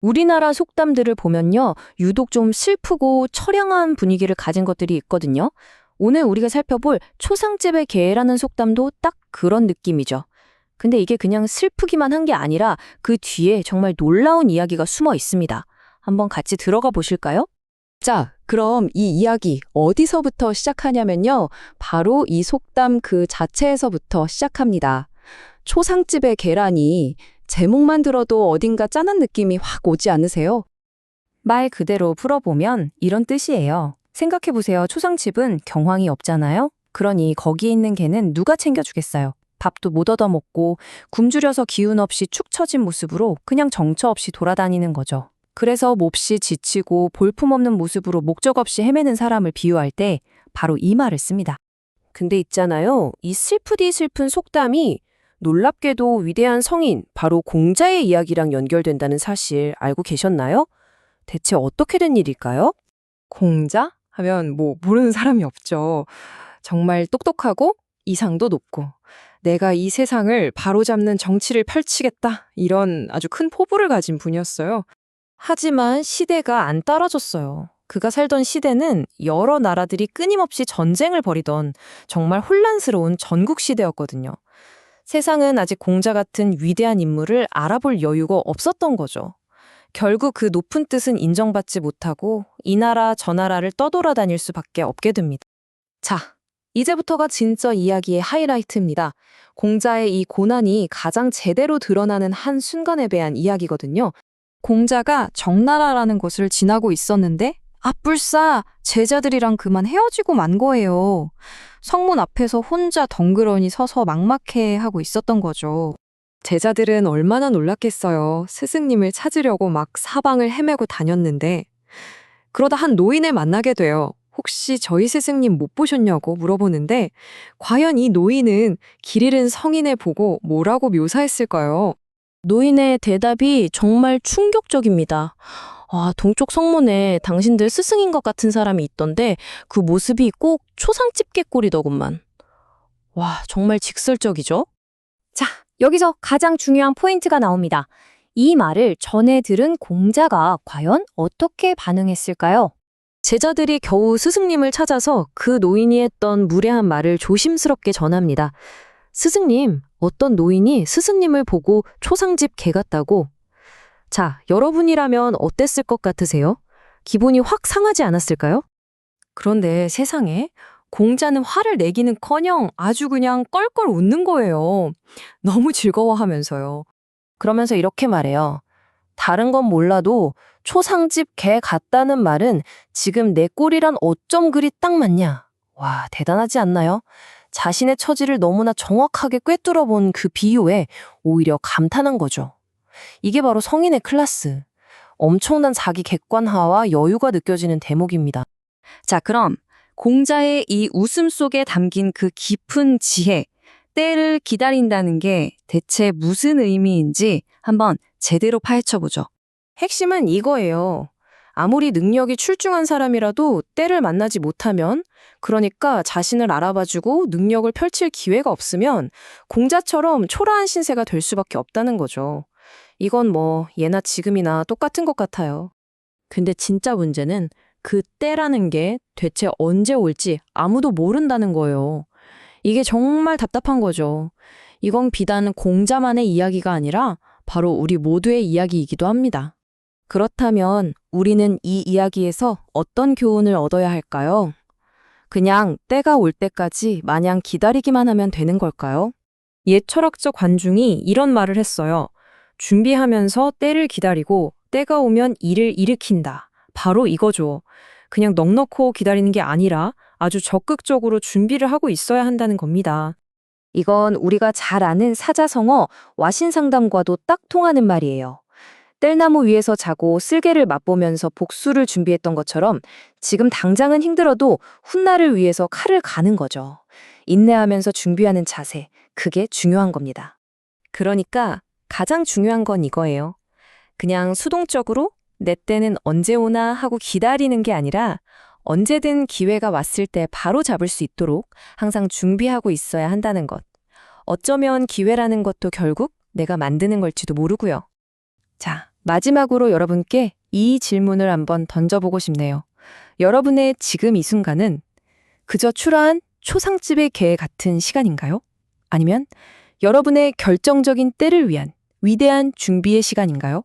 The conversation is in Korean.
우리나라 속담들을 보면요, 유독 좀 슬프고 처량한 분위기를 가진 것들이 있거든요. 오늘 우리가 살펴볼 초상집의 개라는 속담도 딱 그런 느낌이죠. 근데 이게 그냥 슬프기만 한 게 아니라 그 뒤에 정말 놀라운 이야기가 숨어 있습니다. 한번 같이 들어가 보실까요? 자, 그럼 이 이야기 어디서부터 시작하냐면요. 바로 이 속담 그 자체에서부터 시작합니다. 초상집의 계란이 제목만 들어도 어딘가 짠한 느낌이 확 오지 않으세요? 말 그대로 풀어보면 이런 뜻이에요. 생각해보세요. 초상집은 경황이 없잖아요? 그러니 거기에 있는 개는 누가 챙겨주겠어요? 밥도 못 얻어먹고 굶주려서 기운 없이 축 처진 모습으로 그냥 정처 없이 돌아다니는 거죠. 그래서 몹시 지치고 볼품없는 모습으로 목적 없이 헤매는 사람을 비유할 때 바로 이 말을 씁니다. 근데 있잖아요. 이 슬프디 슬픈 속담이 놀랍게도 위대한 성인, 바로 공자의 이야기랑 연결된다는 사실 알고 계셨나요? 대체 어떻게 된 일일까요? 공자? 하면 뭐 모르는 사람이 없죠. 정말 똑똑하고 이상도 높고 내가 이 세상을 바로잡는 정치를 펼치겠다 이런 아주 큰 포부를 가진 분이었어요. 하지만 시대가 안 따라줬어요. 그가 살던 시대는 여러 나라들이 끊임없이 전쟁을 벌이던 정말 혼란스러운 전국 시대였거든요. 세상은 아직 공자 같은 위대한 인물을 알아볼 여유가 없었던 거죠. 결국 그 높은 뜻은 인정받지 못하고 이 나라 저 나라를 떠돌아다닐 수밖에 없게 됩니다. 자, 이제부터가 진짜 이야기의 하이라이트입니다. 공자의 이 고난이 가장 제대로 드러나는 한 순간에 대한 이야기거든요. 공자가 정나라라는 곳을 지나고 있었는데 아뿔싸 제자들이랑 그만 헤어지고 만 거예요. 성문 앞에서 혼자 덩그러니 서서 막막해하고 있었던 거죠. 제자들은 얼마나 놀랐겠어요. 스승님을 찾으려고 막 사방을 헤매고 다녔는데 그러다 한 노인을 만나게 돼요. 혹시 저희 스승님 못 보셨냐고 물어보는데 과연 이 노인은 길 잃은 성인을 보고 뭐라고 묘사했을까요? 노인의 대답이 정말 충격적입니다. 동쪽 성문에 당신들 스승인 것 같은 사람이 있던데 그 모습이 꼭 초상집 개꼴이더구만. 와, 정말 직설적이죠? 자, 여기서 가장 중요한 포인트가 나옵니다. 이 말을 전해 들은 공자가 과연 어떻게 반응했을까요? 제자들이 겨우 스승님을 찾아서 그 노인이 했던 무례한 말을 조심스럽게 전합니다. 스승님, 어떤 노인이 스승님을 보고 초상집 개 같다고. 자, 여러분이라면 어땠을 것 같으세요? 기분이 확 상하지 않았을까요? 그런데 세상에 공자는 화를 내기는커녕 아주 그냥 껄껄 웃는 거예요. 너무 즐거워하면서요. 그러면서 이렇게 말해요. 다른 건 몰라도 초상집 개 같다는 말은 지금 내 꼴이란 어쩜 그리 딱 맞냐. 와, 대단하지 않나요? 자신의 처지를 너무나 정확하게 꿰뚫어 본 그 비유에 오히려 감탄한 거죠. 이게 바로 성인의 클래스. 엄청난 자기 객관화와 여유가 느껴지는 대목입니다. 자, 그럼 공자의 이 웃음 속에 담긴 그 깊은 지혜, 때를 기다린다는 게 대체 무슨 의미인지 한번 제대로 파헤쳐보죠. 핵심은 이거예요. 아무리 능력이 출중한 사람이라도 때를 만나지 못하면, 그러니까 자신을 알아봐주고 능력을 펼칠 기회가 없으면 공자처럼 초라한 신세가 될 수밖에 없다는 거죠. 이건 뭐 예나 지금이나 똑같은 것 같아요. 근데 진짜 문제는 그 때라는 게 대체 언제 올지 아무도 모른다는 거예요. 이게 정말 답답한 거죠. 이건 비단 공자만의 이야기가 아니라 바로 우리 모두의 이야기이기도 합니다. 그렇다면 우리는 이 이야기에서 어떤 교훈을 얻어야 할까요? 그냥 때가 올 때까지 마냥 기다리기만 하면 되는 걸까요? 옛 철학적 관중이 이런 말을 했어요. 준비하면서 때를 기다리고 때가 오면 일을 일으킨다. 바로 이거죠. 그냥 넋놓고 기다리는 게 아니라 아주 적극적으로 준비를 하고 있어야 한다는 겁니다. 이건 우리가 잘 아는 사자성어 와신상담과도 딱 통하는 말이에요. 뗄나무 위에서 자고 쓸개를 맛보면서 복수를 준비했던 것처럼 지금 당장은 힘들어도 훗날을 위해서 칼을 가는 거죠. 인내하면서 준비하는 자세, 그게 중요한 겁니다. 그러니까 가장 중요한 건 이거예요. 그냥 수동적으로 내 때는 언제 오나 하고 기다리는 게 아니라 언제든 기회가 왔을 때 바로 잡을 수 있도록 항상 준비하고 있어야 한다는 것. 어쩌면 기회라는 것도 결국 내가 만드는 걸지도 모르고요. 자, 마지막으로 여러분께 이 질문을 한번 던져보고 싶네요. 여러분의 지금 이 순간은 그저 추라한 초상집의 개 같은 시간인가요? 아니면 여러분의 결정적인 때를 위한 위대한 준비의 시간인가요?